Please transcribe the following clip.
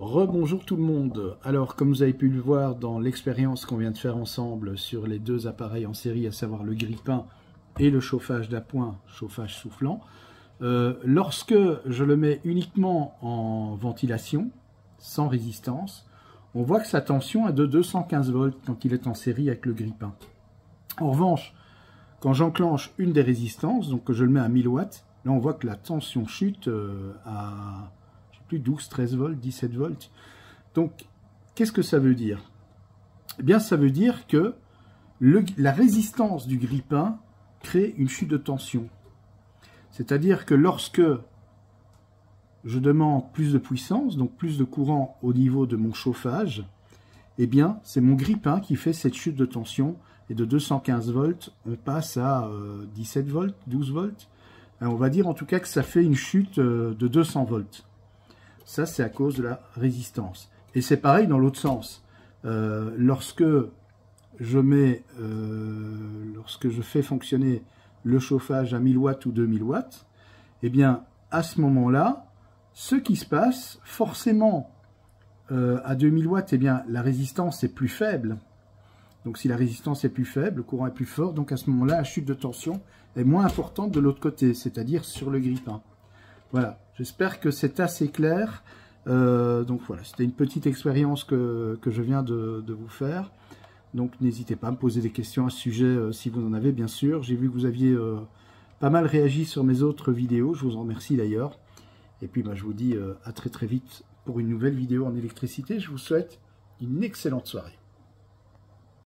Rebonjour tout le monde. Alors, comme vous avez pu le voir dans l'expérience qu'on vient de faire ensemble sur les deux appareils en série, à savoir le grille-pain et le chauffage d'appoint, chauffage soufflant, lorsque je le mets uniquement en ventilation, sans résistance, on voit que sa tension est de 215 volts quand il est en série avec le grille-pain. En revanche, quand j'enclenche une des résistances, donc que je le mets à 1000 watts, là on voit que la tension chute à plus 12, 13 volts, 17 volts. Donc, qu'est-ce que ça veut dire? Eh bien, ça veut dire que la résistance du grille-pain crée une chute de tension. C'est-à-dire que lorsque je demande plus de puissance, donc plus de courant au niveau de mon chauffage, eh bien, c'est mon grille-pain qui fait cette chute de tension. Et de 215 volts, on passe à 17 volts, 12 volts. On va dire en tout cas que ça fait une chute de 200 volts. Ça, c'est à cause de la résistance. Et c'est pareil dans l'autre sens. Lorsque je fais fonctionner le chauffage à 1000 watts ou 2000 watts, eh bien, à ce moment-là, ce qui se passe, forcément, à 2000 watts, eh bien, la résistance est plus faible. Donc, si la résistance est plus faible, le courant est plus fort. Donc, à ce moment-là, la chute de tension est moins importante de l'autre côté, c'est-à-dire sur le grille-pain. Voilà, j'espère que c'est assez clair. Donc voilà, c'était une petite expérience que je viens de vous faire. Donc n'hésitez pas à me poser des questions à ce sujet si vous en avez, bien sûr. J'ai vu que vous aviez pas mal réagi sur mes autres vidéos, je vous en remercie d'ailleurs. Et puis je vous dis à très très vite pour une nouvelle vidéo en électricité. Je vous souhaite une excellente soirée.